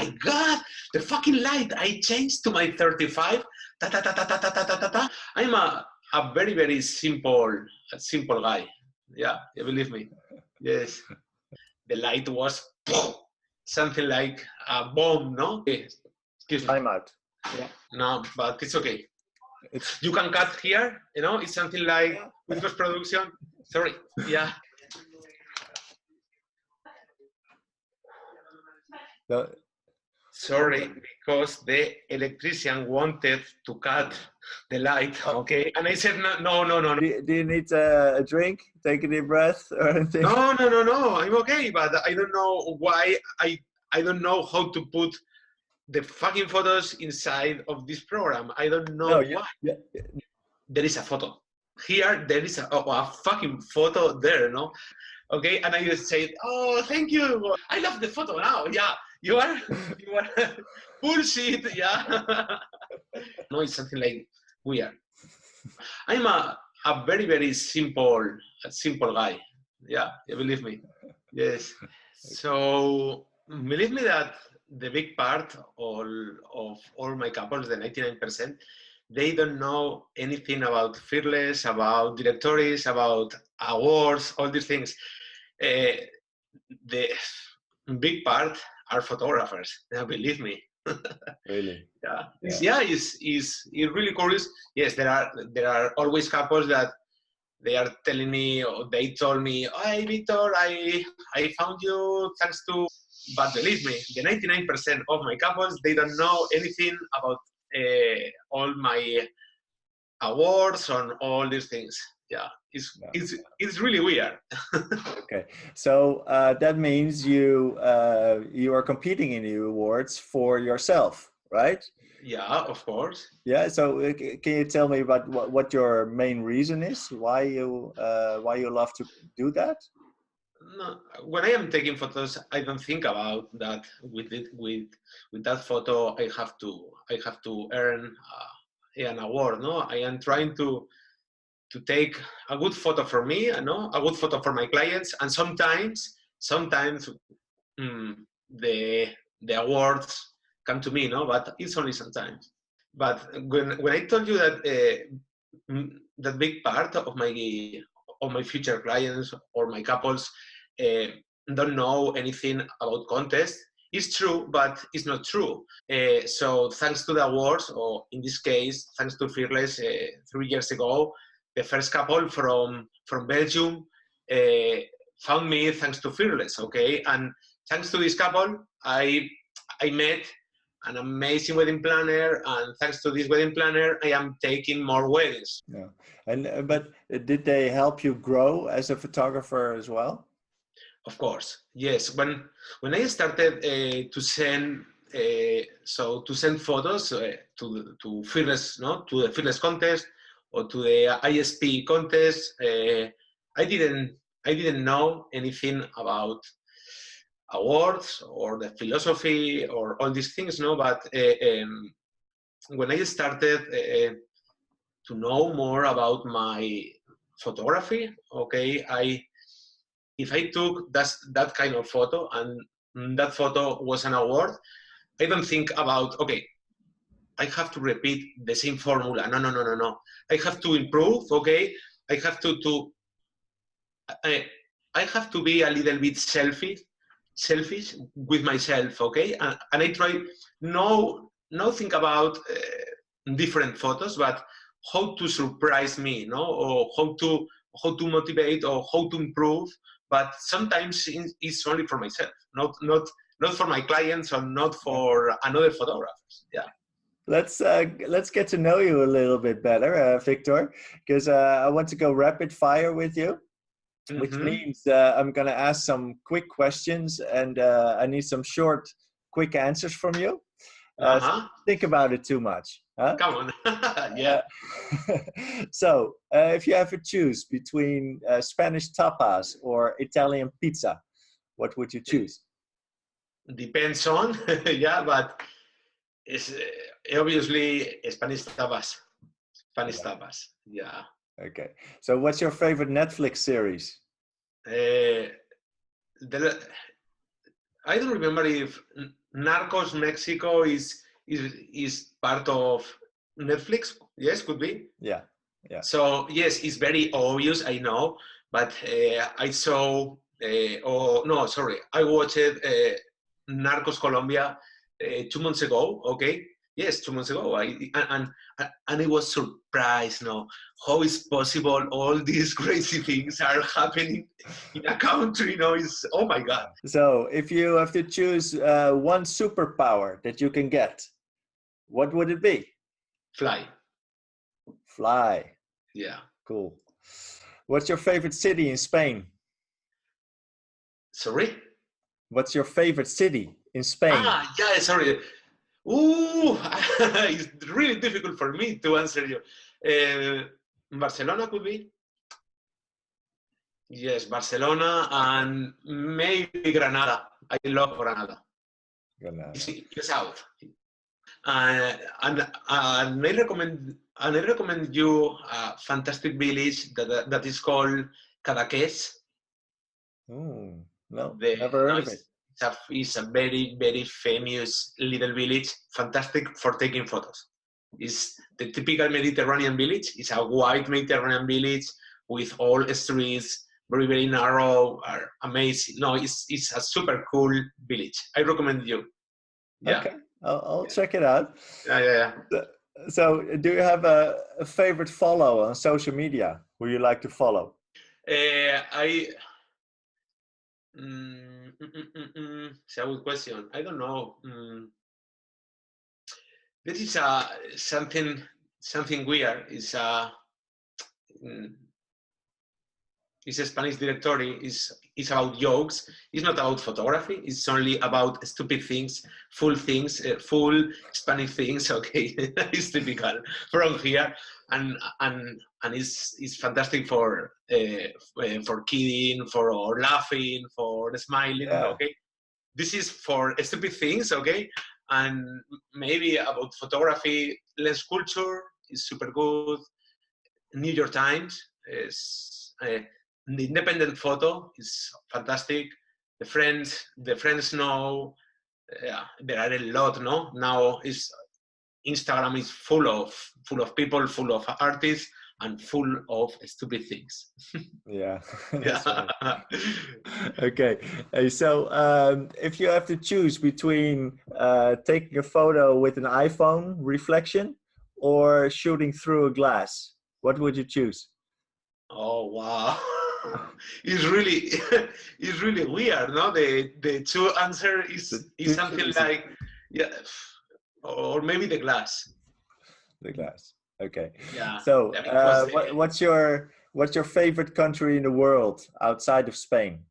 my God, the fucking light. I changed to my 35. Ta, ta, ta, ta, ta, ta, ta, ta, ta. I'm a very, very simple guy. Yeah, you believe me. Yes. The light was something like a bomb, no? Excuse me. Time out. Yeah. No, but it's okay. You can cut here, you know, it's something like with post-production. Sorry, yeah. No. Sorry, because the electrician wanted to cut the light, okay? And I said, no. Do you need a drink? Take a deep breath or anything? No, I'm okay, but I don't know why, I don't know how to put the fucking photos inside of this program. I don't know why. Yeah. There is a photo. Here, there is a fucking photo there, no? Okay, and I just said, oh, thank you. I love the photo now. Yeah, you are bullshit. Yeah. No, it's something like weird. I'm a very, very simple guy. Yeah, you believe me. Yes. So believe me that the big part of all my couples, the 99%, they don't know anything about Fearless, about directories, about awards, all these things. The big part are photographers. Believe me. Really? Yeah. It's really curious. Yes, there are always couples that they are telling me, or they told me, "Hey, Victor, I found you thanks to." But believe me, the 99% of my couples, they don't know anything about all my awards on all these things. Yeah, it's really weird. Okay, so that means you are competing in the awards for yourself, right? Yeah, of course. Yeah. So can you tell me about what your main reason is? Why you love to do that? No, when I am taking photos, I don't think about that. With that photo, I have to earn an award. No, I am trying to take a good photo for me, a good photo for my clients, and sometimes the awards come to me, but it's only sometimes. But when I told you that that big part of my future clients or my couples don't know anything about contests, it's true, but it's not true. So thanks to the awards, or in this case, thanks to Fearless, 3 years ago, the first couple from Belgium found me thanks to Fearless, okay? And thanks to this couple, I met an amazing wedding planner, and thanks to this wedding planner, I am taking more weddings. Yeah, and but did they help you grow as a photographer as well? Of course, yes. When I started to send photos to Fearless, to the Fearless contest or to the ISP contest, I didn't know anything about awards or the philosophy or all these things, But when I started to know more about my photography, okay, if I took that kind of photo and that photo was an award, I don't think about, okay, I have to repeat the same formula. No. I have to improve, okay? I have I have to be a little bit selfish with myself, okay? And I try no think about different photos, but how to surprise me, or how to motivate or how to improve. But sometimes it's only for myself, not for my clients or not for another photographers. Yeah. Let's get to know you a little bit better, Victor, because I want to go rapid fire with you. Which means I'm going to ask some quick questions, and I need some short, quick answers from you. So think about it too much. Huh? Come on. Yeah. So if you have to choose between Spanish tapas or Italian pizza, what would you choose? Depends on, yeah, but it's obviously Spanish tapas. Yeah. Okay. So what's your favorite Netflix series? I don't remember if Narcos Mexico is part of Netflix. Yes, could be. Yeah, yeah. So yes, it's very obvious, I know, but I saw. Oh no, sorry, I watched Narcos Colombia 2 months ago. Okay, yes, 2 months ago. And I was surprised. No, how is possible? All these crazy things are happening in a country. No, it's oh my god. So if you have to choose one superpower that you can get, what would it be? Fly. Fly. Yeah. Cool. What's your favorite city in Spain? Sorry. What's your favorite city in Spain? Ah, yeah. Sorry. Ooh, it's really difficult for me to answer you. Barcelona could be. Yes, Barcelona and maybe Granada. I love Granada. Granada. It's in the south. And I recommend you a fantastic village that is called Cadaqués. No, never No, heard of it. It's a very, very famous little village, fantastic for taking photos. It's the typical Mediterranean village. It's a white Mediterranean village with all streets, very, very narrow, are amazing. No, it's a super cool village. I recommend you. Yeah. Okay, I'll check it out. Yeah. So do you have a favorite follow on social media who you like to follow? It's a good question. I don't know. This is something weird. It's a Spanish directory. It's about jokes. It's not about photography. It's only about stupid things, full Spanish things. Okay, it's typical from here, and it's fantastic for kidding, for laughing, for smiling. Yeah. Okay, this is for stupid things. Okay, and maybe about photography, lens culture is super good. New York Times is. The independent photo is fantastic. The friends know. There are a lot. No, now Instagram is full of people, full of artists, and full of stupid things. Yeah. Yeah. Okay. So if you have to choose between taking a photo with an iPhone reflection or shooting through a glass, what would you choose? Oh wow. It's really weird, no? The two answer is something like or maybe the glass. The glass. Okay. Yeah. So what's your favorite country in the world outside of Spain?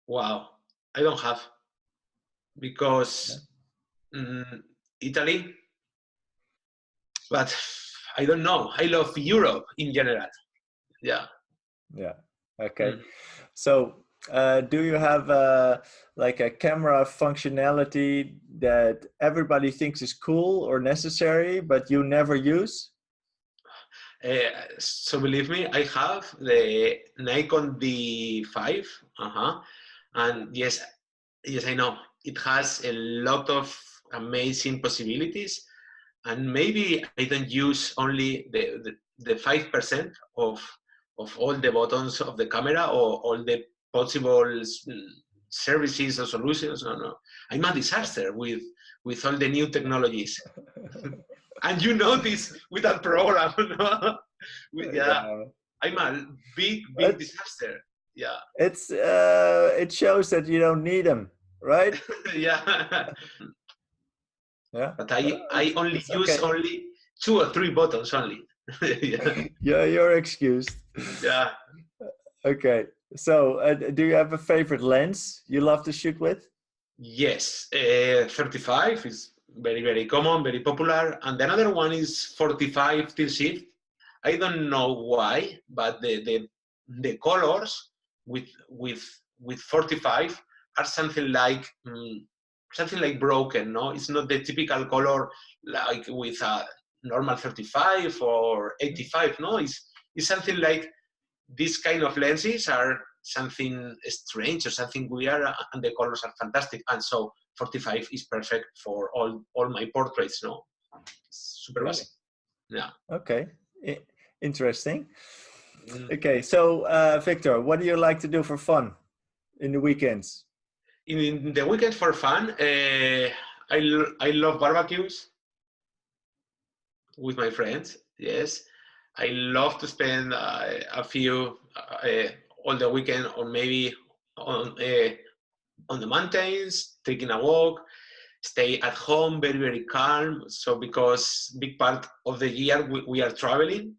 Wow, I don't have because Italy, but I don't know. I love Europe in general. Yeah. Okay. So do you have like a camera functionality that everybody thinks is cool or necessary but you never use? So believe me, I have the Nikon D5, and yes, I know it has a lot of amazing possibilities, and maybe I don't use only the 5% of all the buttons of the camera or all the possible services or solutions. No, I'm a disaster with all the new technologies. And you know this with that program, no? I'm a big disaster. Yeah. It shows that you don't need them, right? Yeah. Yeah. But I only use only 2 or 3 buttons only. Yeah, you're excused. Yeah. Okay. So do you have a favorite lens you love to shoot with? Yes. 35 is very, very common, very popular. And another one is 45 tilt shift. I don't know why, but the colors with 45 are something like broken. No, it's not the typical color like with a normal 35 or 85. No, it's something like these kind of lenses are something strange or something weird, and the colors are fantastic. And so 45 is perfect for all my portraits. No, super Really? basic. Yeah. Okay. Interesting. Mm. Okay, so Victor, what do you like to do for fun in the weekends? In the weekend for fun, I love barbecues with my friends. Yes, I love to spend a few all the weekend, or maybe on the mountains, taking a walk, stay at home, very, very calm. So because big part of the year we are traveling,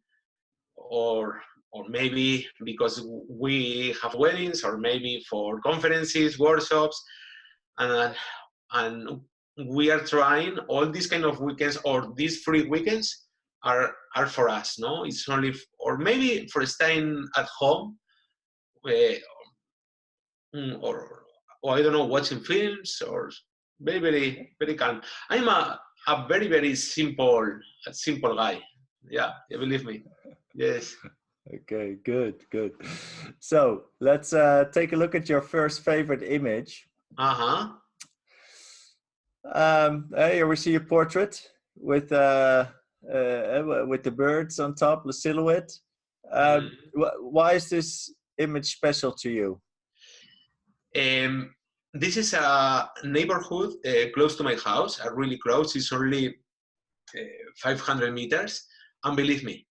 or maybe because we have weddings, or maybe for conferences, workshops, and we are trying all these kind of weekends, or these free weekends are for us. No, it's only or maybe for staying at home, uh, or I don't know, watching films, or very, very, very calm. I'm a very, very simple guy. Yeah, believe me. Yes. Okay, good, good. So let's take a look at your first favorite image. Uh-huh. Here we see a portrait with with the birds on top, the silhouette. Mm. Why is this image special to you? This is a neighborhood close to my house, really close. It's only 500 meters. And believe me,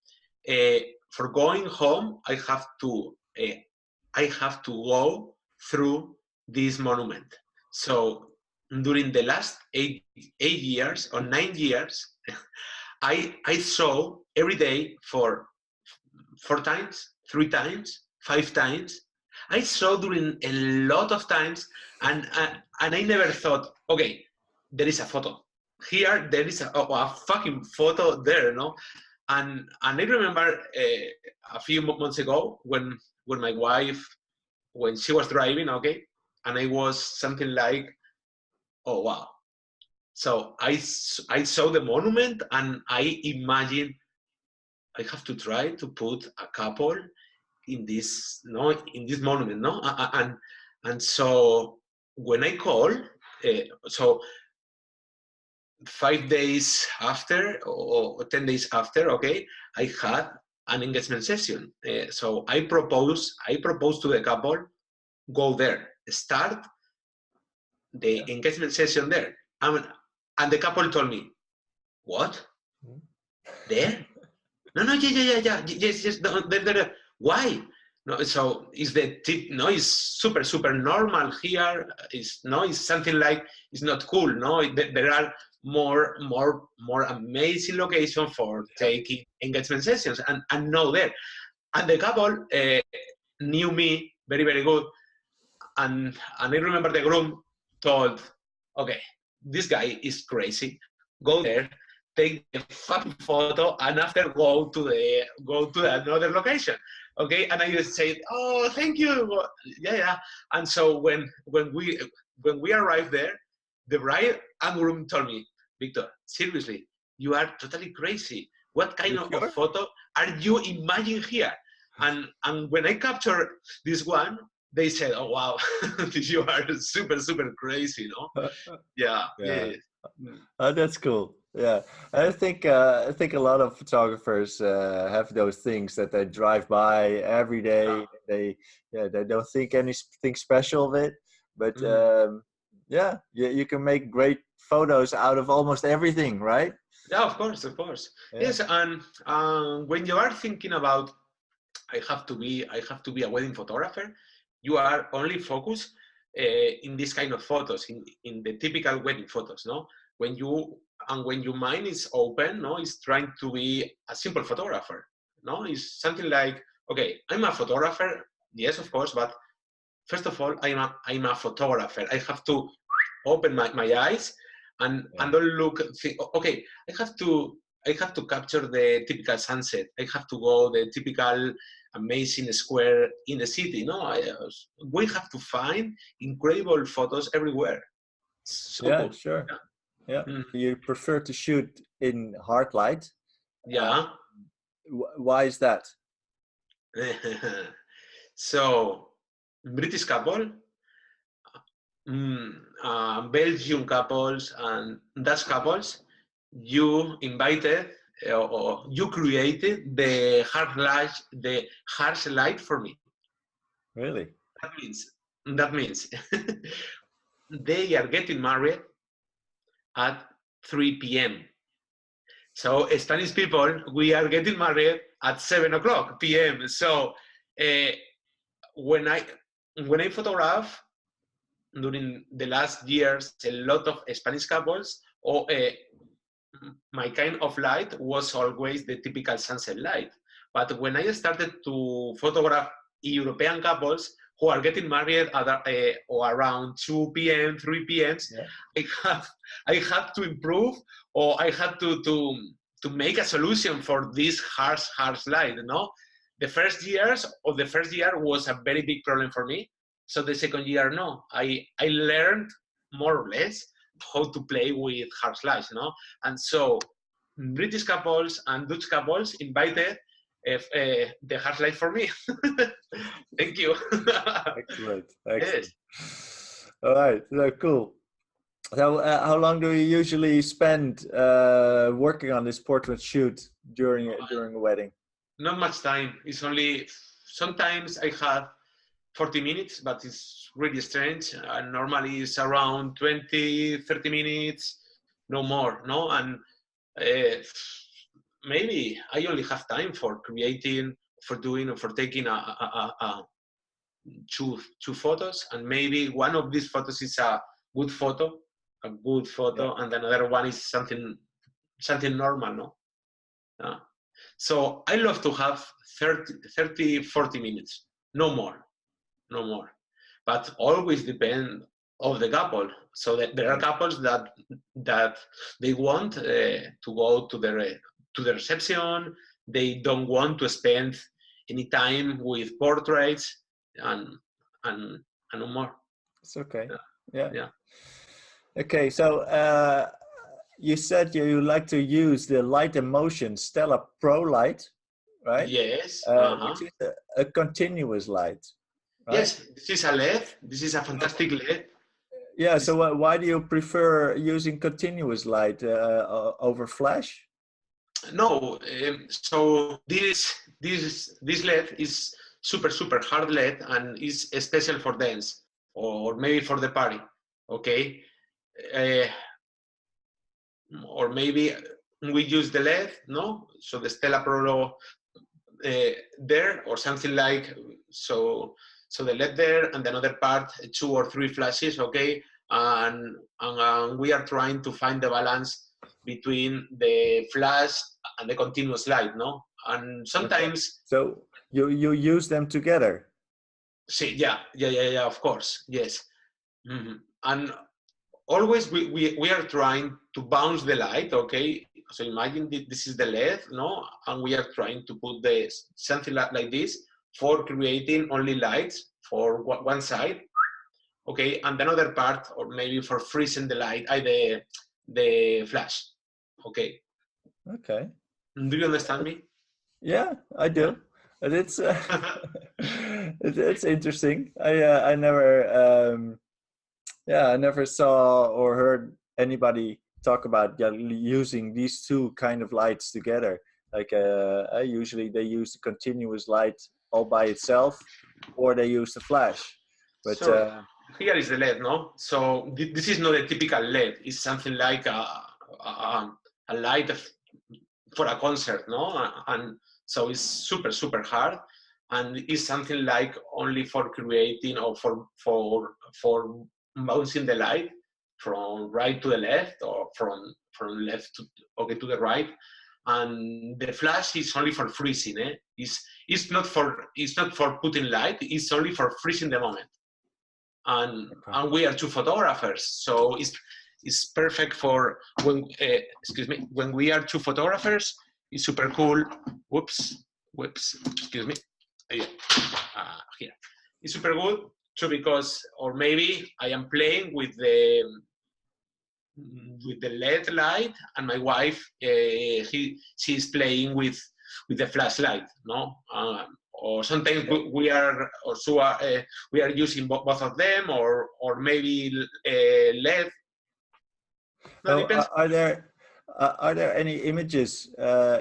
uh, for going home, I have to go through this monument. So during the last 8 years or 9 years, I saw every day for 4 times, 3 times, 5 times. I saw during a lot of times, and I never thought, okay, there is a photo here, there is a fucking photo there, no? And I remember a few months ago when my wife, when she was driving, okay, and I was something like, oh wow. So I saw the monument, and I imagined I have to try to put a couple in this, no, in this monument, no, and so when I call, so 5 days after, or 10 days after, okay, I had an engagement session. So I proposed to the couple, go there, start the engagement session there. And the couple told me, what? There? No, no, yeah, yes, no, there. Why? No, so is the tip? No, it's super normal here. Is no, it's something like it's not cool. No, there are more amazing location for taking engagement sessions, and no there. And the couple knew me very, very good, and I remember the groom told, okay, this guy is crazy. Go there, take the fucking photo, and after go to another location. Okay, and I just said, oh, thank you. Yeah. And so when we arrived there, the bride and groom told me, Victor, seriously, you are totally crazy. What kind You of sure? photo are you imagining here? And when I captured this one, they said, "Oh wow, you are super crazy, no?" Yeah, Yeah. Mm. Oh, that's cool. Yeah, I think a lot of photographers have those things that they drive by every Yeah. day. They don't think anything special of it, but Mm. yeah, you can make great photos out of almost everything, right? Yeah, of course. Yeah. Yes, and when you are thinking about, I have to be a wedding photographer, you are only focused in this kind of photos, in the typical wedding photos, no? When your mind is open, no, is trying to be a simple photographer, no? It's something like, okay, I'm a photographer, yes, of course, but first of all, I'm a photographer. I have to open my eyes Yeah. and don't look. Think, okay, I have to capture the typical sunset. I have to go the typical amazing square in the city. No, we have to find incredible photos everywhere. So Yeah, cool. sure. Yeah. Yeah. You prefer to shoot in hard light. Uh, Yeah. why is that? So British couple, Belgian couples, and Dutch couples. You invited or you created the harsh light for me. Really? That means they are getting married at 3 p.m. So Spanish people, we are getting married at 7 o'clock p.m. So when I photograph during the last years, a lot of Spanish couples, or my kind of light was always the typical sunset light. But when I started to photograph European couples who are getting married at or around 2 p.m., 3 p.m., yeah. I had to improve, or I had to make a solution for this harsh light. You know, the first year was a very big problem for me. So the second year, no, I learned more or less how to play with harsh lights, you know. And so British couples and Dutch couples invited the harsh light for me. Thank you. Excellent. Yes. All right, so cool. So how long do you usually spend working on this portrait shoot during a wedding? Not much time. It's only, sometimes I have 40 minutes, but it's really strange. Normally it's around 20, 30 minutes, no more, no? And maybe I only have time for creating, for doing, or for taking two photos, and maybe one of these photos is a good photo, yeah. And another one is something normal, no? So I love to have 30, 40 minutes, no more. But always depend of the couple. So that there are couples that they want to go to the reception. They don't want to spend any time with portraits and no more. It's okay. Yeah. Okay, so you said you like to use the Light & Motion Stella Pro light, right? Yes. Which is a continuous light. Right? Yes, this is a LED. This is a fantastic LED. Yeah, so why do you prefer using continuous light over flash? No, so this LED is super hard LED and is special for dance or maybe for the party, okay? Or maybe we use the LED, no? So the Stella Pro there, or something like, so the LED there, and another part, 2 or 3 flashes, okay? And we are trying to find the balance between the flash and the continuous light, no? And sometimes... So you use them together? See, yeah, of course, yes. Mm-hmm. And always we are trying to bounce the light, okay? So imagine this is the LED, no? And we are trying to put something like this for creating only lights for one side, okay? And another part, or maybe for freezing the light, the flash, okay? Okay. Do you understand me? Yeah, I do. Yeah. It's it's interesting. I never I never saw or heard anybody talk about using these two kind of lights together. Like usually they use the continuous light all by itself, or they use the flash. But so here is the LED, no? So this is not a typical LED. It's something like a light for a concert, no? And so it's super hard, and it's something like only for creating or for bouncing the light from right to the left, or from left to the right. And the flash is only for freezing. It's not for putting light. It's only for freezing the moment. And we are 2 photographers, so it's perfect for when when we are 2 photographers. It's super cool. Whoops. Excuse me. Here. It's super good too, because, or maybe I am playing with the LED light, and my wife she's playing with the flashlight, no? or sometimes we are also we are using both of them, or maybe LED. No, Oh, depends. are there any images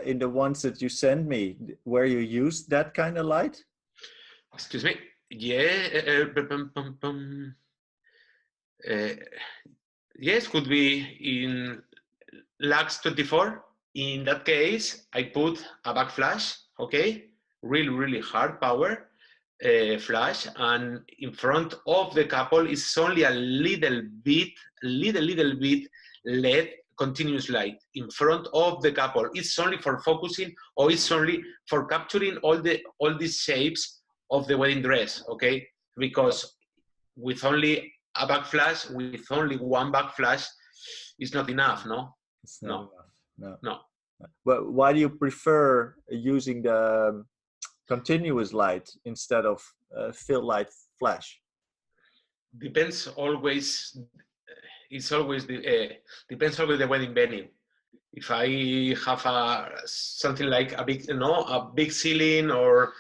in the ones that you send me where you use that kind of light? Excuse me. Yeah. Yes, could be in Lux 24. In that case, I put a back flash, okay? Really hard power flash, and in front of the couple is only a little bit LED continuous light in front of the couple. It's only for focusing, or it's only for capturing all these shapes of the wedding dress, okay? Because with only a back flash, with only one back flash, is not enough, no? It's not enough. No. But why do you prefer using the continuous light instead of fill light flash? Depends always. It's always depends always the wedding venue. If I have something like a big ceiling or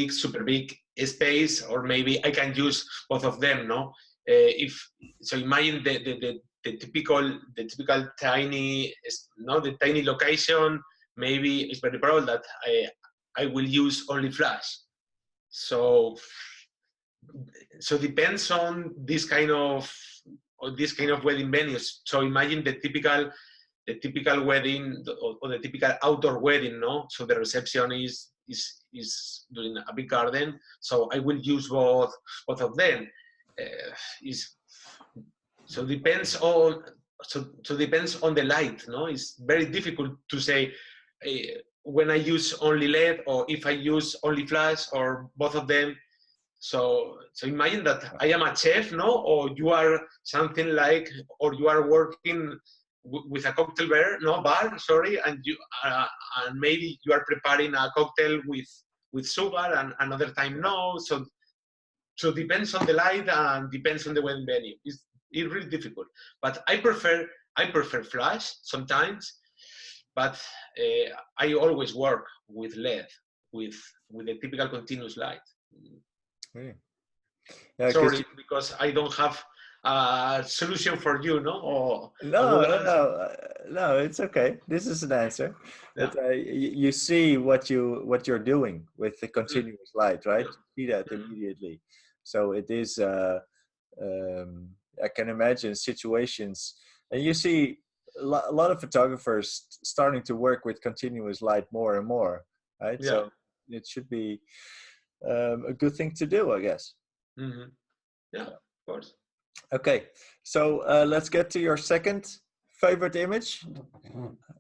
super big space, or maybe I can use both of them, no? If so, imagine the typical tiny, the tiny location. Maybe it's very probable that I will use only flash. So depends on this kind of wedding venues. So imagine the typical wedding, or the typical outdoor wedding, no? So the reception is during a big garden. So I will use both of them. Depends on depends on the light, no? It's very difficult to say when I use only LED, or if I use only flash, or both of them. So imagine that I am a chef, no? Or you are something like, or you are working with a cocktail bar, sorry, and you and maybe you are preparing a cocktail with sugar, and another time no. So depends on the light and depends on the wedding venue. It's really difficult. But I prefer flash sometimes, but I always work with LED, with the typical continuous light. Really? Yeah, sorry, because I don't have a solution for you, no? Or no, it's okay. This is an answer. Yeah. But you see what you're doing with the continuous light, right? You see that immediately. So it is. I can imagine situations, and you see a lot of photographers starting to work with continuous light more and more, right? Yeah. So it should be a good thing to do, I guess. Mm-hmm. Yeah, of course. Okay, so let's get to your second favorite image.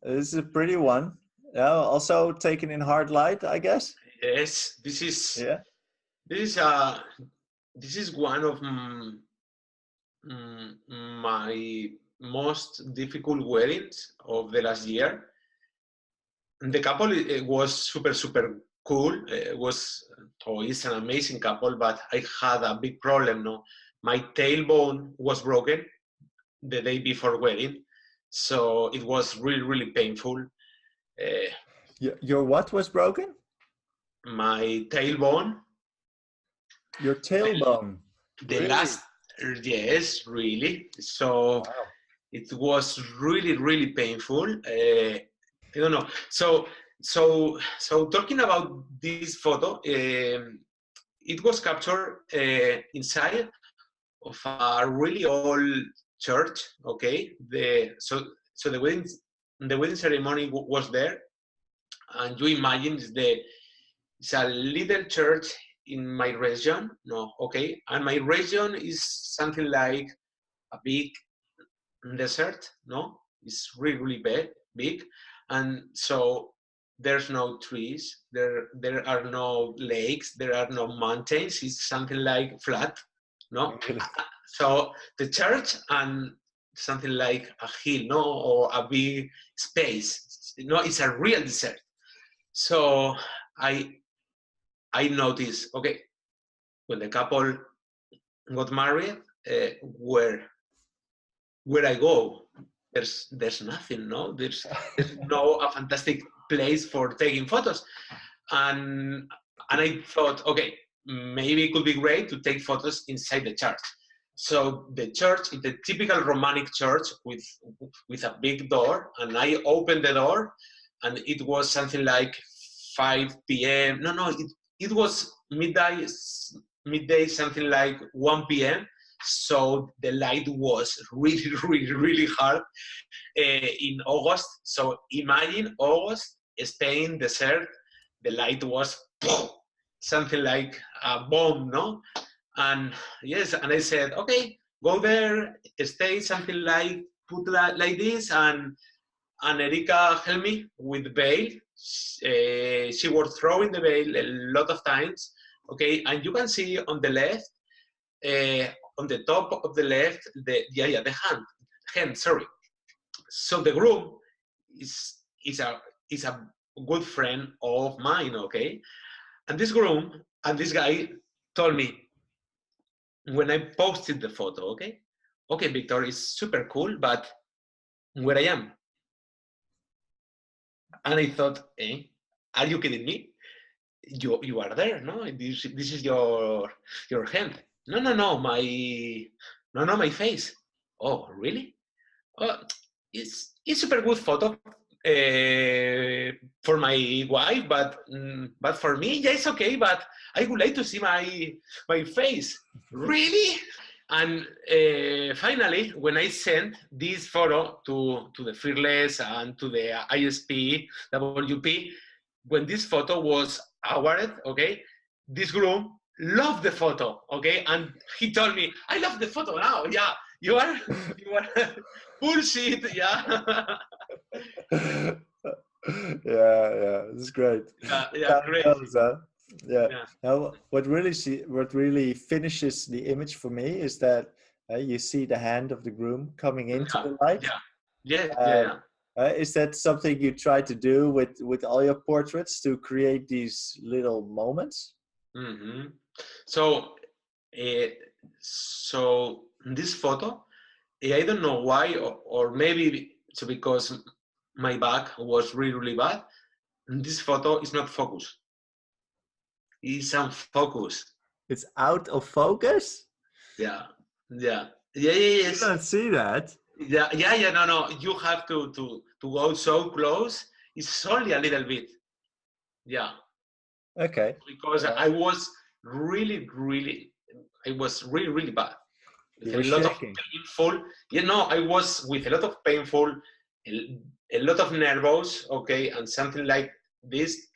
This is a pretty one. Also taken in hard light, I guess. Yes, this is. Yeah. This is one of my most difficult weddings of the last year. The couple was super cool. It's an amazing couple, but I had a big problem. No, my tailbone was broken the day before wedding, so it was really painful. Your what was broken? My tailbone. Your tailbone. The really? last, yes, really. So wow. It was really painful. I don't know. So talking about this photo, it was captured inside of a really old church. Okay, so the wedding ceremony was there, and you imagine it's a little church in my region. No, okay, and my region is something like a big desert. No, it's really big, and so there's no trees, there are no lakes, there are no mountains. It's something like flat, no? So the church and something like a hill, no, or a big space. No, it's a real desert. So I noticed, okay, when the couple got married, where I go, there's nothing, no? There's no a fantastic place for taking photos. And And I thought, okay, maybe it could be great to take photos inside the church. So the church is the typical Romantic church with a big door, and I opened the door, and it was something like 5 p.m. No, it was midday, something like 1 p.m. So the light was really, really, really hard in August. So imagine August, Spain, desert, the light was something like a bomb, no? And yes, and I said, okay, go there, stay something like, put like this, and Erika helped me with the veil. She was throwing the veil a lot of times, okay? And you can see on the left, on the top of the left, the hand, sorry. So the groom is a good friend of mine, okay? And this groom and this guy told me when I posted the photo, okay, Victor, it's super cool, but where I am? And I thought, are you kidding me? You are there, no? This is your hand. No, my face. Oh, really? Oh, it's super good photo for my wife, but for me, yeah, it's okay. But I would like to see my face. Really? And finally, when I sent this photo to the Fearless and to the ISP, WP, when this photo was awarded, okay, this groom loved the photo, okay, and he told me, I love the photo now. Yeah, you are bullshit. Yeah. Yeah, it's great. Yeah, crazy. Goes, huh? Yeah. Yeah. Now, what really finishes the image for me is that you see the hand of the groom coming into the light. Yeah. Is that something you try to do with all your portraits to create these little moments? Mm-hmm. So, so this photo, I don't know why, or maybe it's because my back was really, really bad. And this photo is not focused. It's unfocused. It's out of focus? Yeah. You I don't see that. Yeah. No. You have to go so close. It's only a little bit. Yeah. Okay. Because I was really, really bad. With You a were lot of shaking. painful, I was with a lot of painful, a lot of nervous, okay, and something like this,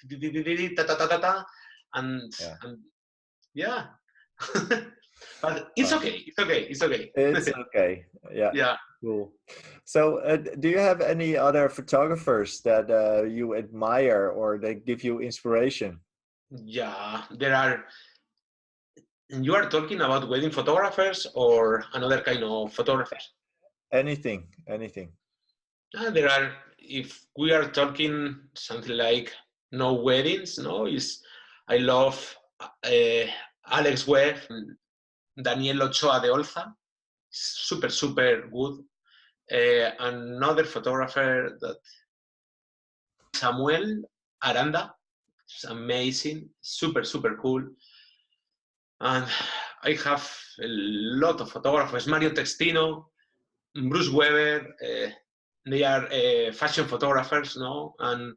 and yeah. But it's okay. It's okay. It's okay. Yeah. Yeah. Cool. So, do you have any other photographers that you admire or that give you inspiration? Yeah, there are. And you are talking about wedding photographers or another kind of photographers? Anything. There are, if we are talking something like no weddings, no, is I love uh, Alex Webb, Daniel Ochoa de Olza, super good. Another photographer that Samuel Aranda, is amazing, super cool. And I have a lot of photographers, Mario Textino, Bruce Weber, they are fashion photographers, no? And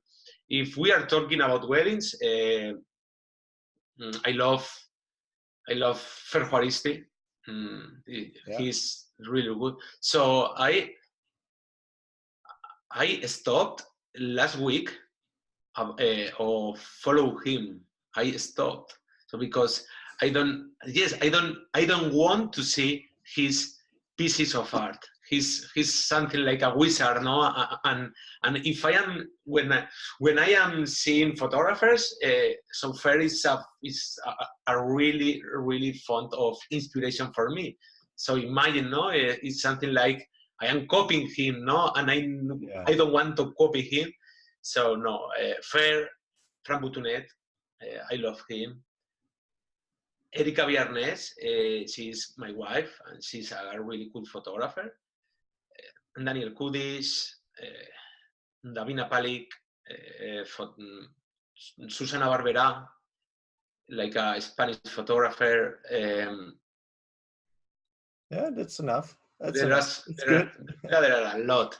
if we are talking about weddings, I love Fer Juaristi. He's really good. So I stopped last week of follow him. I stopped. So because I don't want to see his pieces of art. He's something like a wizard, no? And if I am when I am seeing photographers, so Fer is a really font of inspiration for me. So imagine, no, it's something like I am copying him, no, and I don't want to copy him. So no, Fer, Fran Boutunet, I love him. Erika Viernes, she's my wife, and she's a really good photographer. Daniel Kudis, Davina Palik, Susana Barberá, like a Spanish photographer. Yeah, that's enough. That's There are, enough. It's good. there are a lot.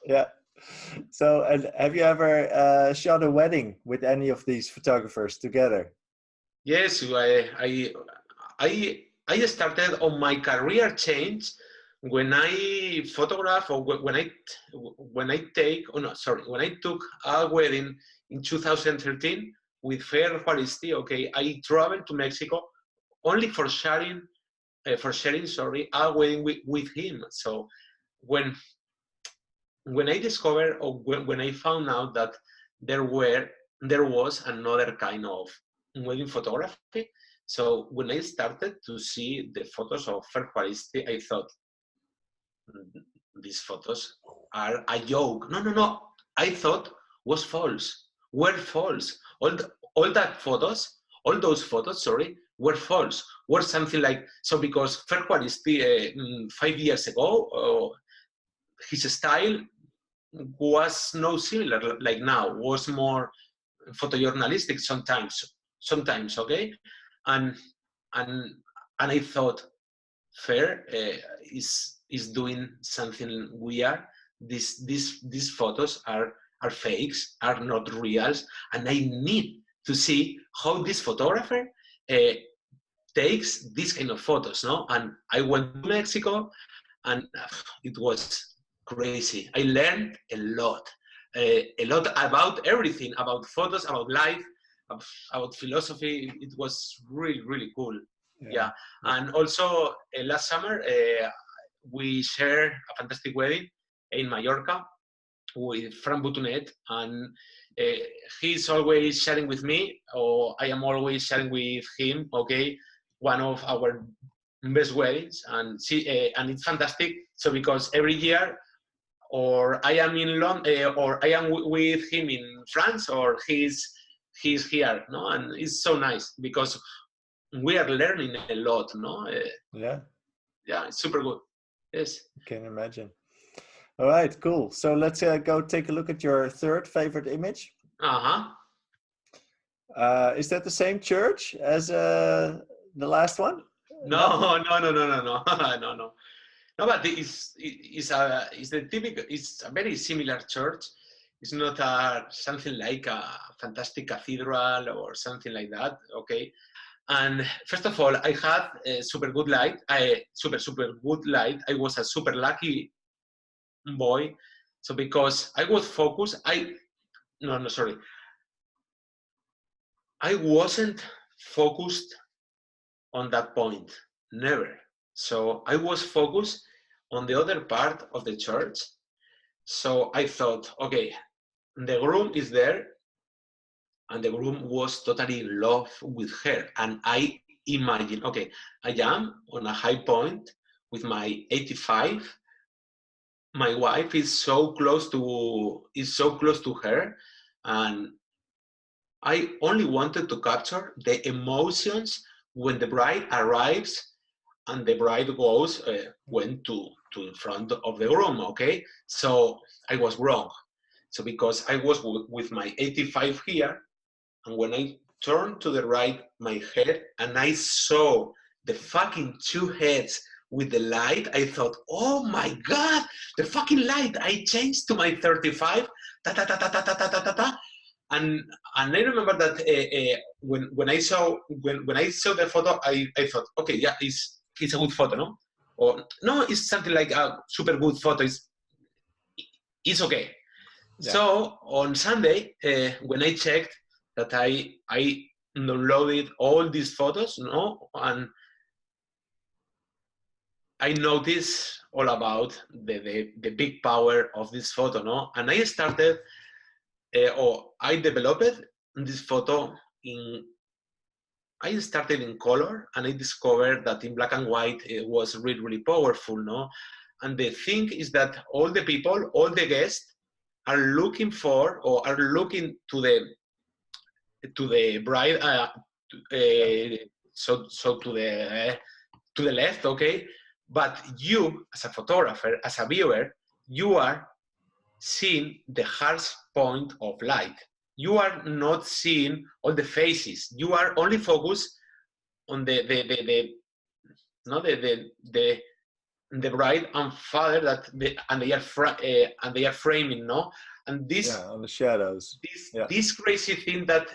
Yeah. So, and have you ever shot a wedding with any of these photographers together? Yes, I started on my career change when I photograph or when I take, oh no, sorry, when I took a wedding in 2013 with Fer Juaristi. Okay, I traveled to Mexico only for sharing, sorry, a wedding with him. So when when I discovered or when I found out that there was another kind of wedding photography. So when I started to see the photos of Fer Juaristi, I thought, these photos are a joke. No. I thought was false. Were false. All that photos, all those photos, sorry, were false. Were something like so because Fer Juaristi 5 years ago, his style was no similar like now. Was more photojournalistic sometimes, okay, and and and I thought Fer is doing something weird. These photos are fakes, are not reals, and I need to see how this photographer uh, takes this kind of photos, no? And I went to Mexico, and it was crazy. I learned a lot about everything, about photos, about life, about philosophy. It was really cool. Yeah, and also last summer we shared a fantastic wedding in Mallorca with Fran Butunet, and he's always sharing with me, or I am always sharing with him. Okay, one of our best weddings, and and it's fantastic. So because every year, or I am in London, or I am with him in France, or he's here, no, and it's so nice because we are learning a lot, no. Yeah, it's super good. Yes. Can imagine. All right, cool. So let's go take a look at your third favorite image. Uh-huh. Is that the same church as the last one? No. No. No, but it's the typical. It's a very similar church. It's not something like a fantastic cathedral or something like that. Okay. And first of all, I had a super good light. Super good light. I was a super lucky boy. So because I was focused, no, sorry. I wasn't focused on that point. Never. So I was focused on the other part of the church. So I thought, okay, the groom is there, and the groom was totally in love with her. And I imagine, okay, I am on a high point with my 85. My wife is so close to her, and I only wanted to capture the emotions when the bride arrives and the bride went to in front of the groom. Okay, so I was wrong. So because I was with my 85 here, and when I turned to the right, my head, and I saw the fucking two heads with the light, I thought, oh my God, the fucking light. I changed to my 35, ta ta ta ta ta ta ta ta ta ta. And I remember that when I saw the photo, I thought, okay, yeah, it's a good photo, no? Or no, it's something like a super good photo. It's okay. Yeah. So on Sunday, when I checked that I downloaded all these photos, no, and I noticed all about the big power of this photo, no, and I started, or I developed this photo I started in color, and I discovered that in black and white it was really powerful, no? And the thing is that all the people, all the guests are looking for, or are looking to the bride, so to the left, okay? But you, as a photographer, as a viewer, you are seeing the harsh point of light. you are not seeing all the faces. You are only focused on the bride and father and they are framing, no? And on the shadows. this crazy thing that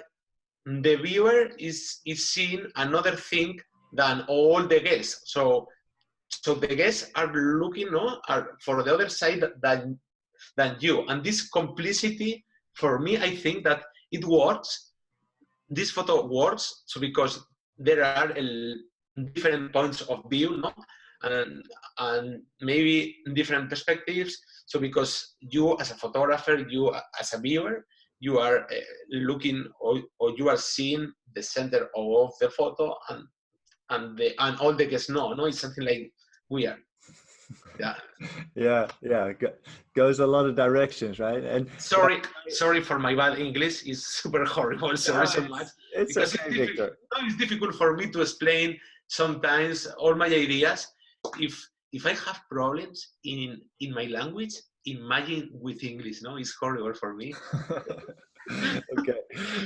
the viewer is seeing another thing than all the guests. So the guests are looking, no, are for the other side than you. And this complicity, for me, I think that it works. This photo works. So because there are different points of view, no, and maybe different perspectives. So because you as a photographer, you as a viewer, you are looking or you are seeing the center of the photo, and all the guests know, no, it's something like weird. Yeah. Goes a lot of directions, right? And sorry for my bad English. It's super horrible. Sorry so much. It's okay, Victor. It's difficult for me to explain sometimes all my ideas. If I have problems in my language, imagine with English. No, it's horrible for me. Okay.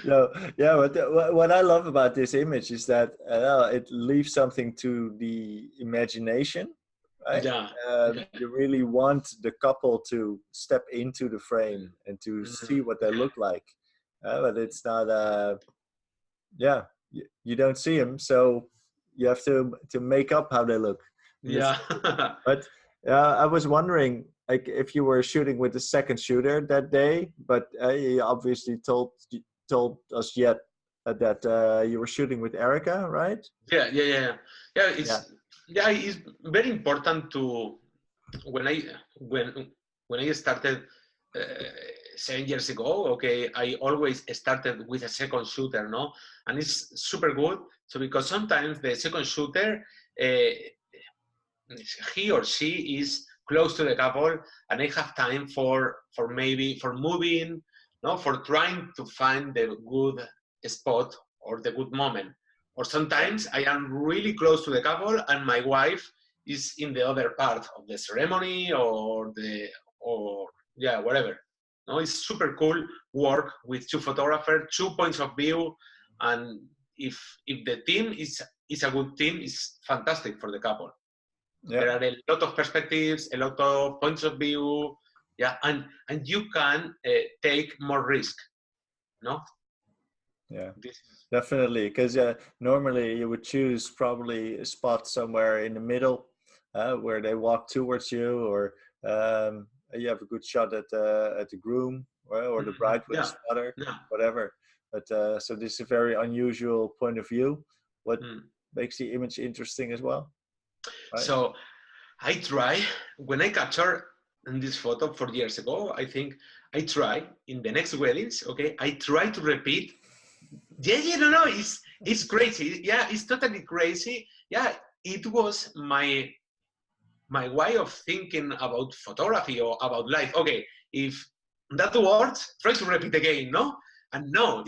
No, yeah. What I love about this image is that it leaves something to the imagination. Right? Yeah. You really want the couple to step into the frame and to see what they look like, but it's not. You don't see them, so you have to make up how they look. Yeah. But I was wondering, like, if you were shooting with the second shooter that day, but you obviously told us yet that you were shooting with Erica, right? Yeah. It's very important to when I started 7 years ago. Okay, I always started with a second shooter, no, and it's super good. So because sometimes the second shooter, he or she is close to the couple, and I have time for moving, no, for trying to find the good spot or the good moment. Or sometimes I am really close to the couple, and my wife is in the other part of the ceremony or whatever. No, it's super cool work with two photographers, 2 points of view, and if the team is a good team, it's fantastic for the couple. Yeah. There are a lot of perspectives, a lot of points of view, and you can take more risk, no? Yeah, definitely, because normally you would choose probably a spot somewhere in the middle where they walk towards you, or you have a good shot at the groom or the bride with the spotter, whatever. But so this is a very unusual point of view. What makes the image interesting as well? Right? So I try, when I capture in this photo 4 years ago, I think I try in the next weddings, okay, I try to repeat. No, it's crazy. Yeah, it's totally crazy. Yeah, it was my way of thinking about photography or about life. Okay, if that works, try to repeat again, no? And no,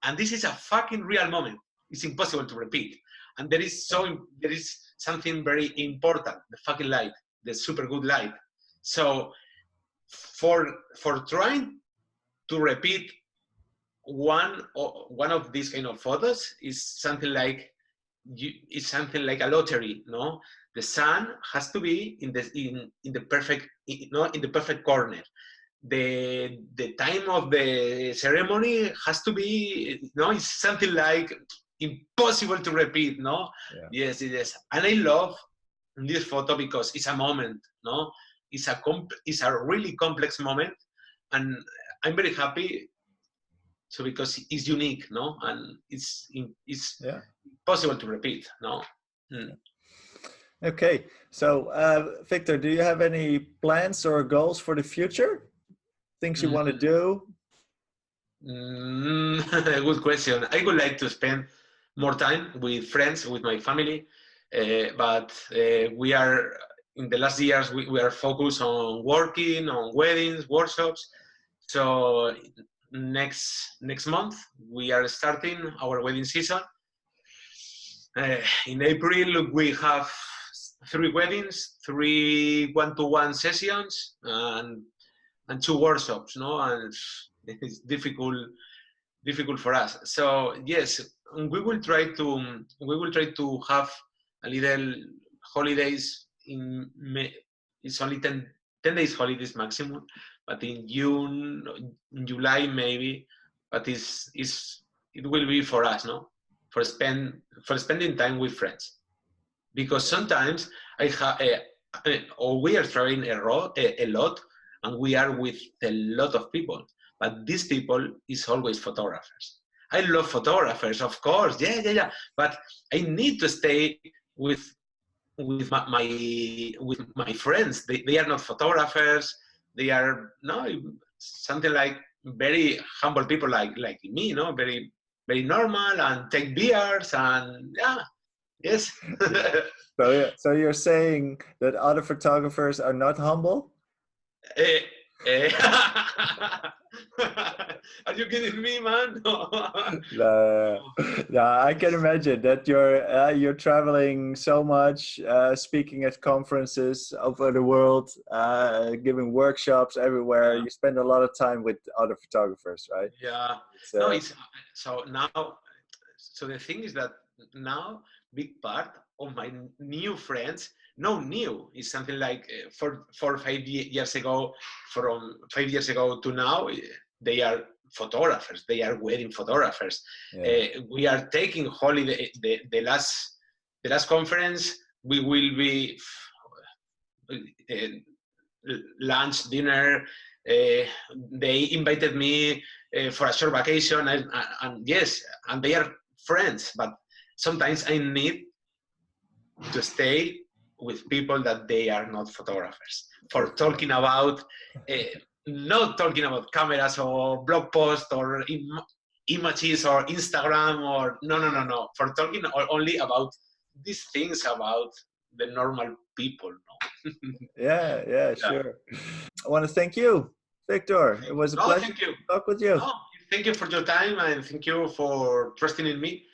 and this is a fucking real moment. It's impossible to repeat. And there is something very important, the fucking light, the super good light. So for trying to repeat one of these kind of photos is something like a lottery, no? The sun has to be in the perfect corner. The time of the ceremony has to be, it's something like impossible to repeat, no? Yeah. Yes. And I love this photo because it's a moment, no? It's a really complex moment, and I'm very happy. So because it's unique, no, and it's possible to repeat, no. Okay, so Victor, do you have any plans or goals for the future? Things you want to do? Good question. I would like to spend more time with friends, with my family, but we are in the last years we are focused on working on weddings, workshops. So next month we are starting our wedding season. In April we have 3 weddings, 3 one-to-one sessions, and 2 workshops, no? And it's difficult difficult for us. So yes, we will try to have a little holidays in May. It's only 10 days holidays maximum, but in June, July maybe. But it will be for us, no, for spending time with friends, because sometimes or we are traveling a lot, and we are with a lot of people, but these people is always photographers. I love photographers, of course, yeah, but I need to stay with my friends. They are not photographers. They are no something like very humble people like me, very very normal, and take beers, and yeah, yes. So yeah, so you're saying that other photographers are not humble? Eh, eh. Are you kidding me, man? No, no, I can imagine that you're traveling so much, speaking at conferences over the world, giving workshops everywhere. Yeah. You spend a lot of time with other photographers, right? Yeah. It's, No, it's so now. So the thing is that now big part of my new friends, no new, is something like 4 or 5 years ago. From 5 years ago to now, they are photographers. They are wedding photographers. yeah. We are taking holiday. The last conference, we will be lunch, dinner. They invited me for a short vacation, and yes, and they are friends. But sometimes I need to stay with people that they are not photographers for talking about, not talking about cameras or blog posts or images or Instagram or no, for talking only about these things about the normal people. No? Yeah, yeah, Yeah. sure. I want to thank you, Victor. It was a No, pleasure thank you. to talk with you. No, thank you for your time, and thank you for trusting in me.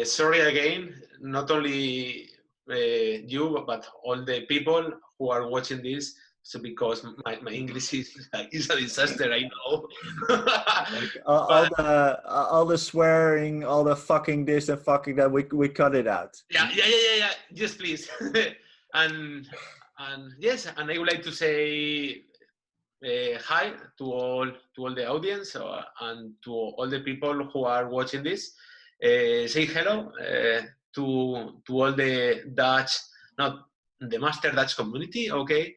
Sorry again, not only you, but all the people who are watching this. So because my English is a disaster, I know. Like all But all the swearing, all the fucking this and fucking that, we cut it out. yeah. Yes, please. and yes, and I would like to say hi to all the audience, and to all the people who are watching this. Say hello to all the Dutch, not the master Dutch community. Okay,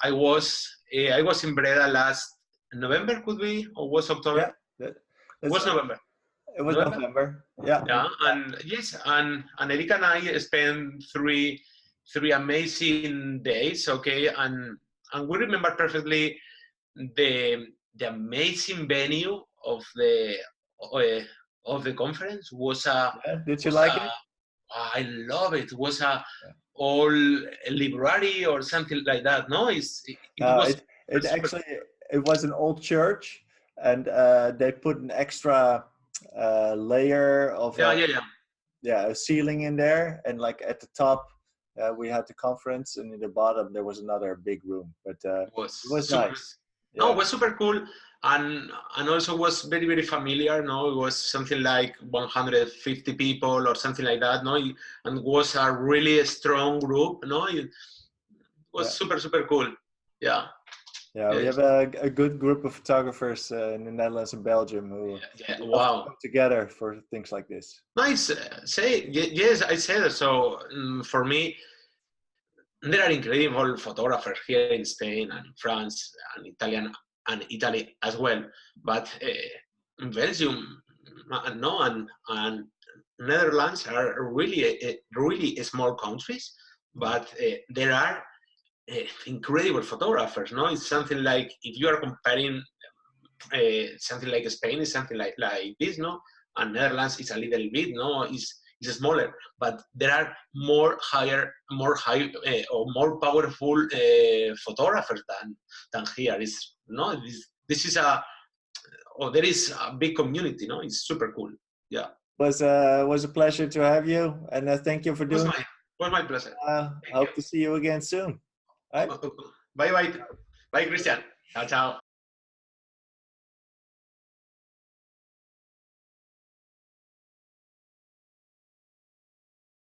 I was in Breda last November, could be, or was October? Yeah, Was November. it was November. November. Yeah. Yeah, and yes, and Erika and I spent three amazing days. Okay, and we remember perfectly the amazing venue uh, of the conference was a Yeah. Did you was like a it? I love it. It was a Yeah. all library or something like that. No, it No, was it super. actually it was an old church, and they put an extra layer of Yeah. a ceiling in there, and like at the top we had the conference, and in the bottom there was another big room. But It was it was super. nice. No, it Yeah. was super cool, and also was very very familiar. No, it was something like 150 people or something like that. No, and was a really strong group. No, it was Yeah. super cool. Yeah. Yeah, we Yes. have a good group of photographers in the Netherlands and Belgium who Yeah. love to Wow. come together for things like this. Nice. Yes, I say that. So for me, there are incredible photographers here in Spain and France and Italy as well. But Belgium, no, and Netherlands are really small countries, but there are incredible photographers. No, it's something like if you are comparing something like Spain is something like this, no, and Netherlands is a little bit, no, is smaller, but there are more high or more powerful photographers than here. Is no, this is there is a big community, no, it's super cool. Yeah, Was a pleasure to have you, and thank you for was doing. my pleasure. Thank you. Hope to see you again soon. Right? Bye, Christian. Ciao, ciao.